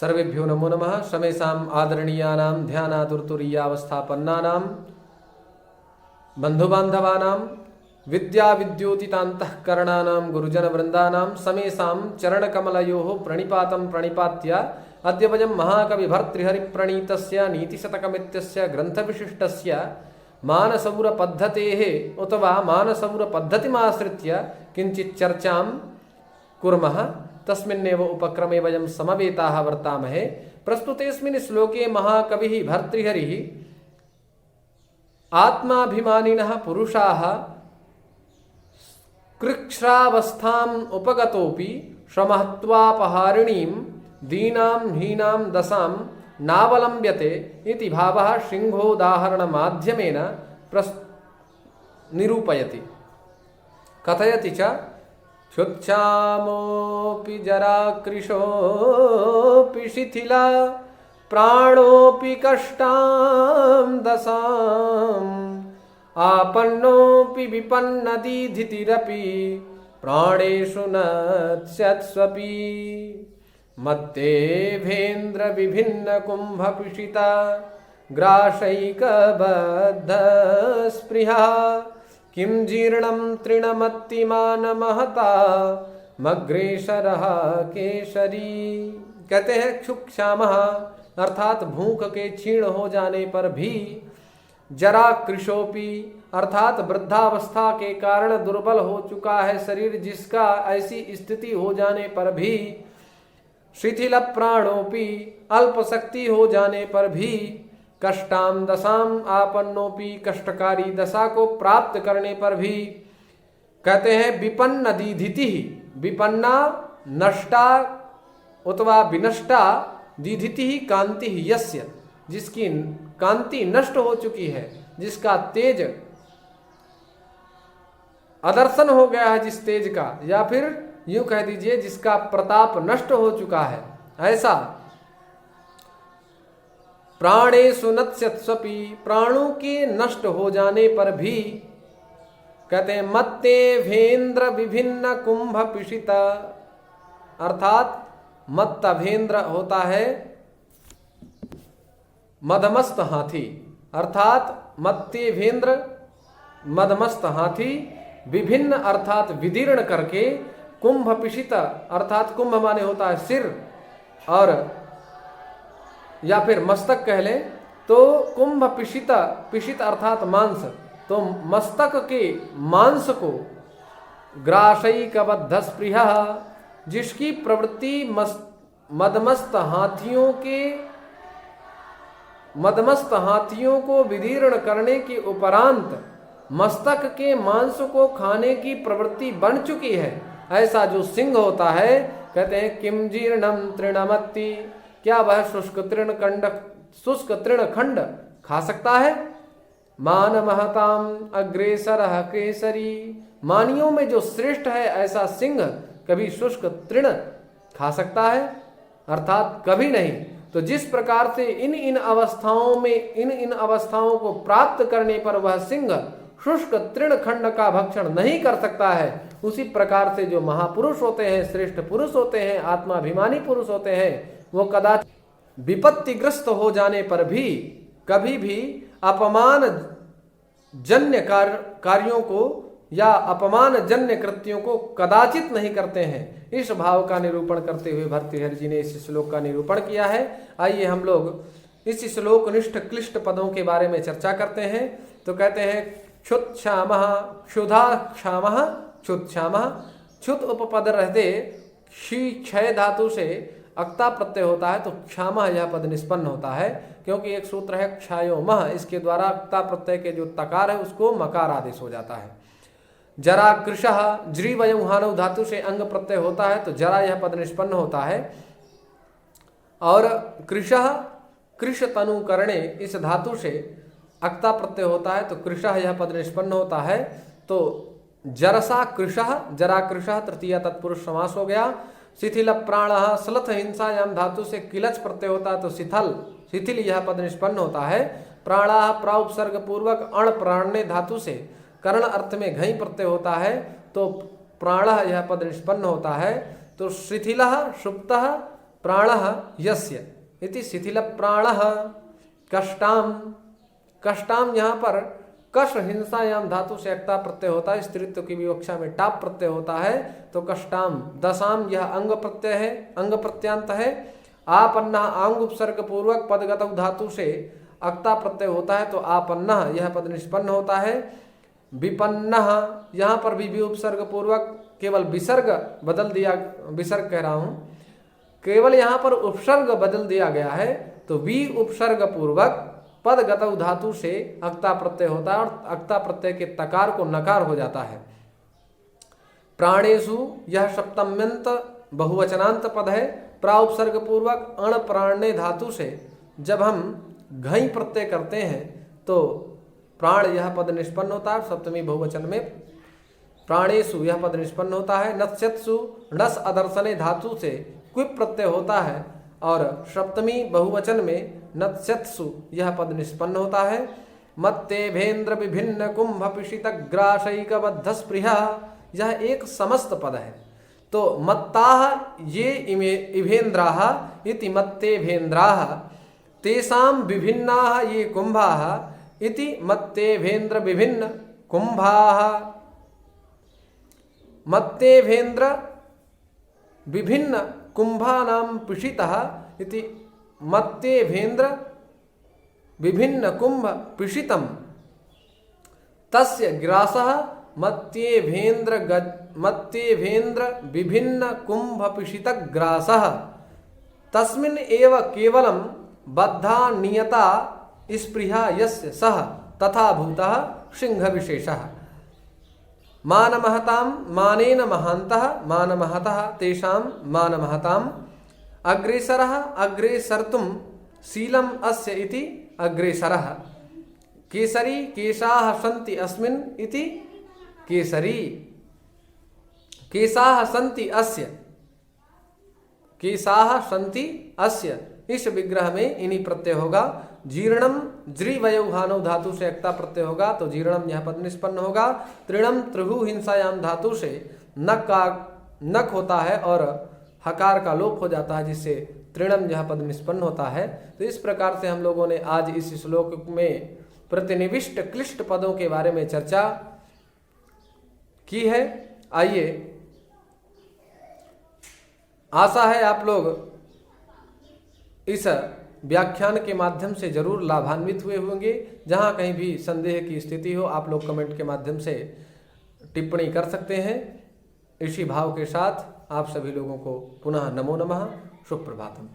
सर्वेभ्यो नमो नमः। समेषाम् आदरणीयानां ध्यानातुर्तुरीयावस्थापन्नानां बन्धुबान्धवानां विद्याविद्योतितान्तःकरणानां गुरुजनवृन्दानां समेषां चरणकमलयोः प्रणिपातं प्रणिपात्य अद्य वयं महाकविभर्तृहरिप्रणीतस्य नीतिशतकमित्यस्य ग्रन्थविशिष्टस्य मानसौरपद्धतेः अथवा मानसौरपद्धतिमाश्रित्य किञ्चित् चर्चां कुर्मः। तस्मिन्नेव उपक्रमे वयं समवेताः वर्तामहे। प्रस्तुतेऽस्मिन् श्लोके महाकविः भर्तृहरिः आत्माभिमानिनः पुरुषाः कृच्छ्रावस्थाम् उपगतोऽपि श्रमहत्वापहारिणीं दीनां हीनां दशां नावलम्ब्यते इति भावः सिंहोदाहरणमाध्यमेन निरूपयति। कथयति च क्षुत्क्षामोऽपि जराकृशोऽपि शिथिला प्राणोऽपि कष्टां दशाम् आपन्नोऽपि विपन्नदीधितिरपि प्राणेषु नश्यत्स्वपि मत्तेभेन्द्र विभिन्न कुम्भपिशिता ग्राशैकबद्ध स्पृहा किं जीर्णं तृणमत्तिमानमहता मग्रेशरः केशरी। कहते हैं क्षुक्षामः अर्थात भूख के क्षीण हो जाने पर भी, जरा कृशोपी अर्थात वृद्धावस्था के कारण दुर्बल हो चुका है शरीर जिसका, ऐसी स्थिति हो जाने पर भी, शिथिल प्राणोपी अल्प शक्ति हो जाने पर भी, कष्टाम दशाम आपन्नोपी कष्टकारी दशा को प्राप्त करने पर भी, कहते हैं विपन्न दीधिति, विपन्ना नष्टा अथवा विनष्टा, दीधिति ही कांति ही यस्य, जिसकी कांति नष्ट हो चुकी है, जिसका तेज अदर्शन हो गया है जिस तेज का, या फिर यूं कह दीजिए जिसका प्रताप नष्ट हो चुका है, ऐसा प्राणेषु नश्यत्स्वपि प्राणों के नष्ट हो जाने पर भी, कहते हैं मत्तेभेन्द्र विभिन्न कुंभ पिशिता, अर्थात मत्तभेन्द्र होता है मदमस्त हाथी, अर्थात मत्तेभेन्द्र मदमस्त हाथी, विभिन्न अर्थात विदीर्ण करके, कुंभ पिशित अर्थात कुंभ माने होता है सिर और या फिर मस्तक कह लें तो कुंभ पिशित, पिशित अर्थात मांस, तो मस्तक के मांस को ग्राशैकबद्ध स्पृहा, जिसकी प्रवृत्ति मदमस्त हाथियों को विदीर्ण करने के उपरांत मस्तक के मांस को खाने की प्रवृत्ति बन चुकी है, ऐसा जो सिंह होता है, कहते हैं किम जीर्णम तृणमत्ति, क्या वह शुष्क तृणखंड खा सकता है। मान महताम अग्रेसरः केसरी, मानियों में जो श्रेष्ठ है ऐसा सिंह कभी शुष्क तृण खा सकता है, अर्थात कभी नहीं। तो जिस प्रकार से इन अवस्थाओं को प्राप्त करने पर वह सिंह शुष्क तृणखंड का भक्षण नहीं कर सकता है, उसी प्रकार से जो महापुरुष होते हैं, श्रेष्ठ पुरुष होते हैं, आत्माभिमानी पुरुष होते हैं, वो कदाचित विपत्तिग्रस्त हो जाने पर भी कभी भी अपमान जन्य कार्यों को या अपमान जन्य कृत्यों को कदाचित नहीं करते हैं। इस भाव का निरूपण करते हुए भर्तृहरि जी ने इस श्लोक का निरूपण किया है। आइए हम लोग इस श्लोकनिष्ठ क्लिष्ट पदों के बारे में चर्चा करते हैं। तो कहते हैं क्षुत्क्षामः, क्षुधा क्षामः, क्षुत्क्षामः, क्षुत उपपद रहते क्षय धातु से अक्ता प्रत्यय होता है, तो क्षामः यह पद निष्पन्न होता है, क्योंकि एक सूत्र है क्षायोमः, इसके द्वारा अक्ता प्रत्यय के जो तकार है उसको मकार आदेश हो जाता है। जरा कृशः, ज्री वयं हानौ धातु से अंग प्रत्यय होता है, तो जरा यह पद निष्पन्न होता है। और कृशः कृश तनु करणे, इस धातु से अक्ता प्रत्यय होता है, तो कृशः यह पद निष्पन्न होता है। तो जरसा कृशः, जरा कृशः तृतीय तत्पुरुष समास हो गया। शिथिल प्राणः, स्लथ हिंसायाम धातु से किलच प्रत्यय होता है, तो शिथिल यह पद निष्पन्न होता है। प्राणाः प्राउपसर्ग पूर्वक अण प्राण्य धातु से कर्ण अर्थ में घई प्रत्यय होता है, तो प्राणः यह पद निष्पन्न होता है। तो शिथिलः सुप्तः प्राणः यस्य इति शिथिल प्राणः। कष्टाम, कष्टाम यहाँ पर कष हिंसायाम धातु से अक्ता प्रत्यय होता है, स्त्रीत्व की विवक्षा में टाप प्रत्यय होता है, तो कष्टाम। दशाम यह अंग प्रत्यय है, अंग प्रत्यांत है। आपन्ना आंग उपसर्ग पूर्वक पदगत धातु से अक्ता प्रत्यय होता है, तो आपन्ना यह पद निष्पन्न होता है। विपन्न यहाँ पर भी उपसर्ग पूर्वक केवल विसर्ग बदल दिया, विसर्ग कह रहा हूँ, केवल यहाँ पर उपसर्ग बदल दिया गया है, तो वी उपसर्ग पूर्वक पदगत धातु से अक्ता प्रत्यय होता है और अक्ता प्रत्यय के तकार को नकार हो जाता है। प्राणेषु यह सप्तम्यंत बहुवचनांत पद है। प्रा उपसर्ग पूर्वक अण प्राण्य धातु से जब हम घई प्रत्यय करते हैं तो प्राण यह पद निष्पन्न होता है। सप्तमी बहुवचन में प्राणेषु यह पद निष्पन्न होता है। नत्स्यत्सु नस अदर्शने धातु से क्विप प्रत्यय होता है और सप्तमी बहुवचन में नत्स्यत्सु यह पद निष्पन्न होता है। मत्तेभेन्द्र विभिन्न कुंभ पिशित ग्राशैक बद्ध स्पृहा यह एक समस्त पद है। तो मत्ताः ये इभेन्द्राः इति मत्तेभेन्द्राः, तेषां विभिन्नाः ये कुंभाः इति मत्तेभेन्द्र विभिन्न कुंभाः। मत्तेभेन्द्र विभिन्न कुंभानां पिशितः इति मत्तेभेन्द्र विभिन्न कुंभ पिशितम तस्य ग्रासः मत्तेभेन्द्र विभिन्न कुंभ पिशित ग्रासः तस्मिन् एव केवलं बद्धा नियता स्पृहा यस्य सः तथा भूतः सिंह विशेषः। मानमहतां मानेन महान्तः मानमहतः तेषां मानमहताम् अग्रेसरः अग्रेसर्तुं शीलम् अस्य इति अग्रेसरः। केसरी केशाः सन्ति अस्मिन् इति केसरी। केशाः सन्ति अस्य, केशाः सन्ति अस्य, इस विग्रह में इन्हीं प्रत्यय होगा। जीर्णम ज्रीवयौहानौ धातु से अक्ता प्रत्यय होगा, तो जीर्णम यह पद निष्पन्न होगा। तृणम त्रिहु हिंसायाम धातु से नक का नक होता है और हकार का लोप हो जाता है, जिससे तृणम यह पद निष्पन्न होता है। तो इस प्रकार से हम लोगों ने आज इस श्लोक में प्रतिनिविष्ट क्लिष्ट पदों के बारे में चर्चा की है। आइए, आशा है आप लोग इस व्याख्यान के माध्यम से जरूर लाभान्वित हुए होंगे। जहाँ कहीं भी संदेह की स्थिति हो आप लोग कमेंट के माध्यम से टिप्पणी कर सकते हैं। इसी भाव के साथ आप सभी लोगों को पुनः नमो नमः, शुभ प्रभातम।